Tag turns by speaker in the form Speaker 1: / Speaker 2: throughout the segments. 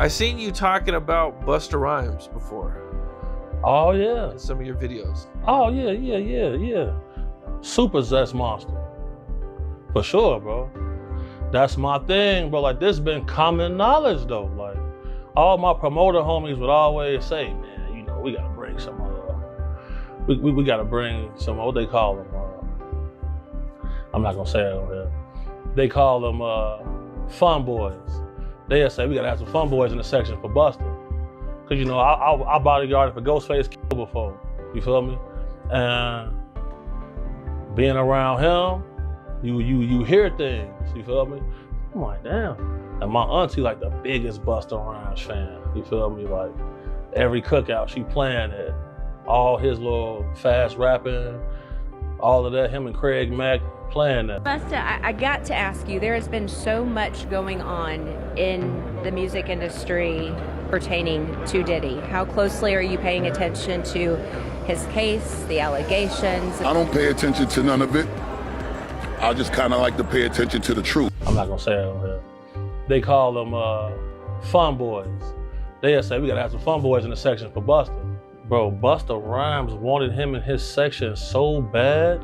Speaker 1: I seen you talking about Busta Rhymes before.
Speaker 2: Oh yeah.
Speaker 1: In some of your videos.
Speaker 2: Oh yeah. Super zest monster. For sure, bro. That's my thing, bro. Like, this been common knowledge though. Like, all my promoter homies would always say, man, you know, we gotta bring some we gotta bring some, what they call them, I'm not gonna say it over here. They call them fun boys. They'll say, we gotta have some fun boys in the section for Busta. Cause you know, I bodyguarded for Ghostface before, you feel me? And being around him, you hear things, you feel me? I'm like, damn. And my auntie like the biggest Busta Rhymes fan, you feel me? Like, every cookout she playing it, all his little fast rapping, all of that, him and Craig Mack playing that.
Speaker 3: Busta, I got to ask you, there has been so much going on in the music industry pertaining to Diddy. How closely are you paying attention to his case, the allegations?
Speaker 4: I don't pay attention to none of it. I just kind of like to pay attention to the truth.
Speaker 2: I'm not gonna say it over here. They call them fun boys. They'll say, we gotta have some fun boys in the section for Busta. Bro, Busta Rhymes wanted him in his section so bad.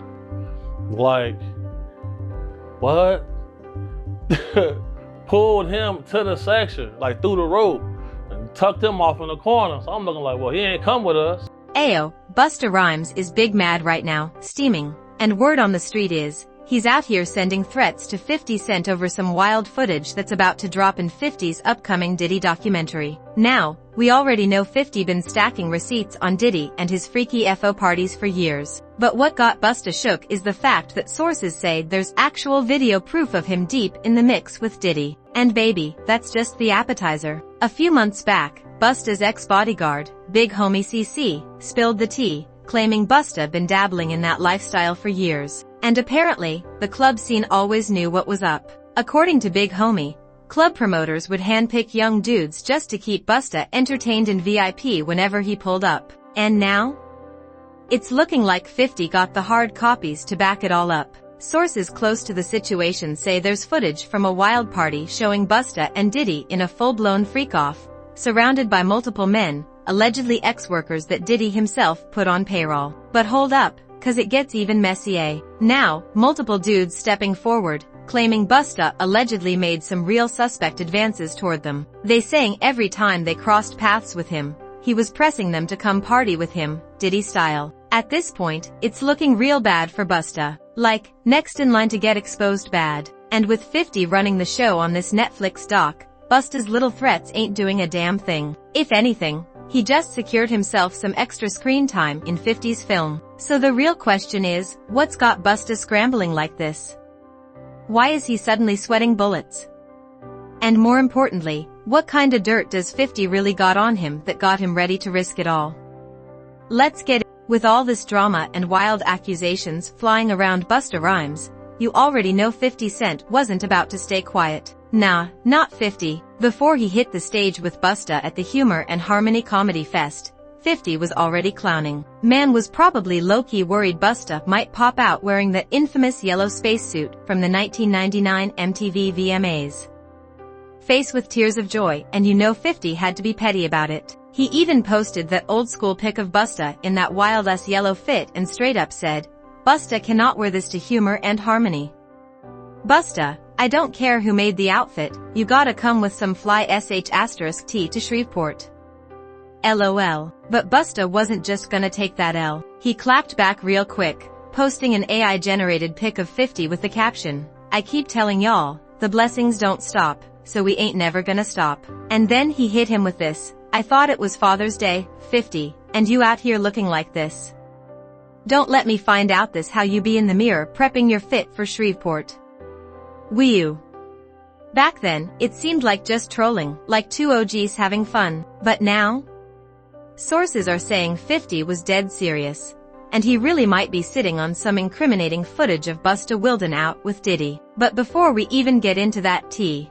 Speaker 2: Like, what? Pulled him to the section, like through the rope, and tucked him off in the corner. So I'm looking like, well, he ain't come with us.
Speaker 5: Ayo, Busta Rhymes is big mad right now, steaming. And word on the street is, he's out here sending threats to 50 Cent over some wild footage that's about to drop in 50's upcoming Diddy documentary. Now, we already know 50 been stacking receipts on Diddy and his freaky FO parties for years. But what got Busta shook is the fact that sources say there's actual video proof of him deep in the mix with Diddy. And baby, that's just the appetizer. A few months back, Busta's ex-bodyguard, Big Homie CC, spilled the tea, claiming Busta been dabbling in that lifestyle for years. And apparently, the club scene always knew what was up. According to Big Homie, club promoters would handpick young dudes just to keep Busta entertained in VIP whenever he pulled up. And now? It's looking like 50 got the hard copies to back it all up. Sources close to the situation say there's footage from a wild party showing Busta and Diddy in a full-blown freak-off, surrounded by multiple men, allegedly ex-workers that Diddy himself put on payroll. But hold up, cause it gets even messier. Now, multiple dudes stepping forward, claiming Busta allegedly made some real suspect advances toward them. They saying every time they crossed paths with him, he was pressing them to come party with him, Diddy style. At this point, it's looking real bad for Busta. Like, next in line to get exposed bad. And with 50 running the show on this Netflix doc, Busta's little threats ain't doing a damn thing. If anything, he just secured himself some extra screen time in 50's film. So the real question is, what's got Busta scrambling like this? Why is he suddenly sweating bullets? And more importantly, what kind of dirt does 50 really got on him that got him ready to risk it all? Let's get it. With all this drama and wild accusations flying around Busta Rhymes, you already know 50 Cent wasn't about to stay quiet. Nah, not 50. Before he hit the stage with Busta at the Humor and Harmony Comedy Fest, 50 was already clowning. Man was probably low-key worried Busta might pop out wearing the infamous yellow spacesuit from the 1999 MTV VMAs. Face with tears of joy, and you know 50 had to be petty about it. He even posted that old-school pic of Busta in that wild-ass yellow fit and straight up said, Busta cannot wear this to Humor and Harmony. Busta, I don't care who made the outfit, you gotta come with some fly sh*t to Shreveport. LOL. But Busta wasn't just gonna take that L. He clapped back real quick, posting an AI-generated pic of 50 with the caption, I keep telling y'all, the blessings don't stop, so we ain't never gonna stop. And then he hit him with this, I thought it was Father's Day, 50, and you out here looking like this. Don't let me find out this how you be in the mirror prepping your fit for Shreveport. Wee you. Back then, it seemed like just trolling, like two OGs having fun. But now? Sources are saying 50 was dead serious. And he really might be sitting on some incriminating footage of Busta wildin' out with Diddy. But before we even get into that tea,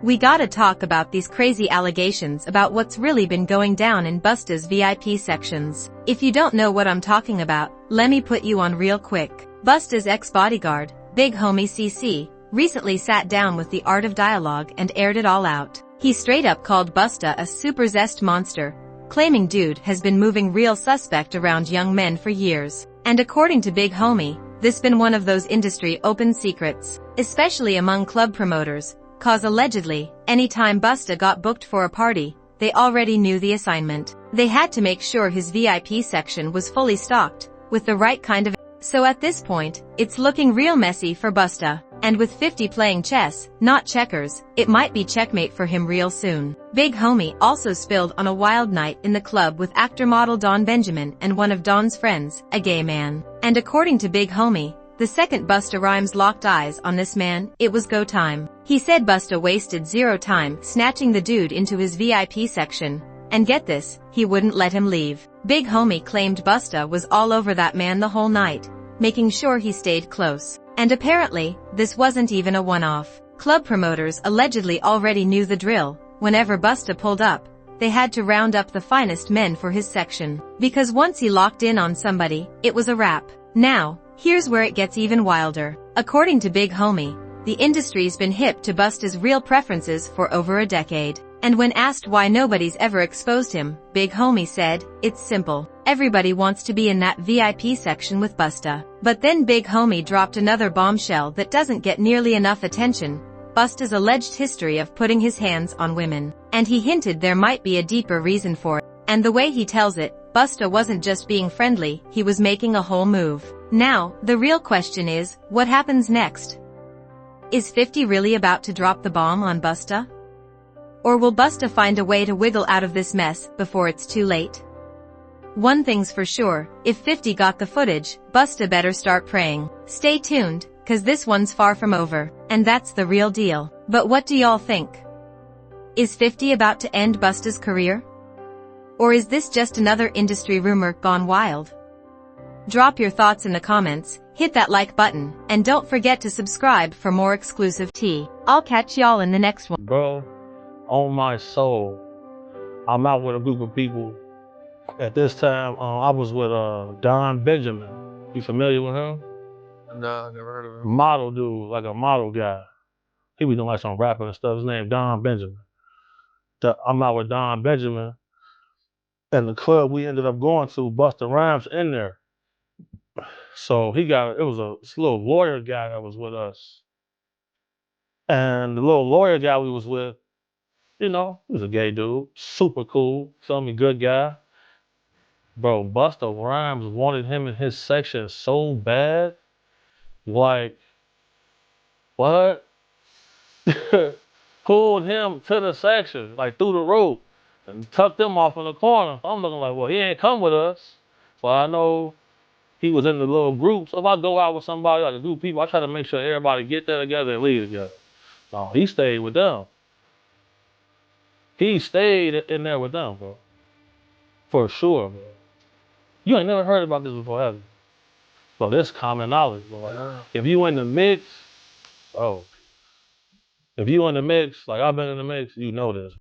Speaker 5: we gotta talk about these crazy allegations about what's really been going down in Busta's VIP sections. If you don't know what I'm talking about, let me put you on real quick. Busta's ex-bodyguard, Big Homie CC, recently sat down with the Art of Dialogue and aired it all out. He straight up called Busta a super zest monster, claiming dude has been moving real suspect around young men for years. And according to Big Homie, this been one of those industry open secrets, especially among club promoters, cause allegedly, anytime Busta got booked for a party, they already knew the assignment. They had to make sure his VIP section was fully stocked, with the right kind of. So at this point, it's looking real messy for Busta. And with 50 playing chess, not checkers, it might be checkmate for him real soon. Big Homie also spilled on a wild night in the club with actor-model Don Benjamin and one of Don's friends, a gay man. And according to Big Homie, the second Busta Rhymes locked eyes on this man, it was go time. He said Busta wasted zero time snatching the dude into his VIP section. And get this, he wouldn't let him leave. Big Homie claimed Busta was all over that man the whole night, making sure he stayed close. And apparently, this wasn't even a one-off. Club promoters allegedly already knew the drill. Whenever Busta pulled up, they had to round up the finest men for his section. Because once he locked in on somebody, it was a wrap. Now, here's where it gets even wilder. According to Big Homie, the industry's been hip to Busta's real preferences for over a decade. And when asked why nobody's ever exposed him, Big Homie said, it's simple. Everybody wants to be in that VIP section with Busta. But then Big Homie dropped another bombshell that doesn't get nearly enough attention. Busta's alleged history of putting his hands on women. And he hinted there might be a deeper reason for it. And the way he tells it, Busta wasn't just being friendly, he was making a whole move. Now, the real question is, what happens next? Is 50 really about to drop the bomb on Busta? Or will Busta find a way to wiggle out of this mess before it's too late? One thing's for sure, if 50 got the footage, Busta better start praying. Stay tuned, cause this one's far from over. And that's the real deal. But what do y'all think? Is 50 about to end Busta's career? Or is this just another industry rumor gone wild? Drop your thoughts in the comments, hit that like button, and don't forget to subscribe for more exclusive tea. I'll catch y'all in the next one.
Speaker 2: Bro, on my soul, I'm out with a group of people. At this time, I was with Don Benjamin. You familiar with him?
Speaker 1: No, I never heard of him.
Speaker 2: Model dude, like a model guy. He be doing like some rapping and stuff. His name Don Benjamin. I'm out with Don Benjamin. And the club we ended up going to, Busta Rhymes in there. So it was this little lawyer guy that was with us. And the little lawyer guy we was with, you know, he was a gay dude, super cool, feel me, good guy. Bro, Busta Rhymes wanted him in his section so bad. Like, what? Pulled him to the section, like through the rope, and tucked him off in the corner. I'm looking like, well, he ain't come with us. Well, I know he was in the little group. So if I go out with somebody, like a group of people, I try to make sure everybody get there together and leave together. No, he stayed with them. He stayed in there with them, bro. For sure, bro. You ain't never heard about this before, have you? Bro, this common knowledge, bro. Like, if you in the mix, oh. If you in the mix, like I've been in the mix, you know this.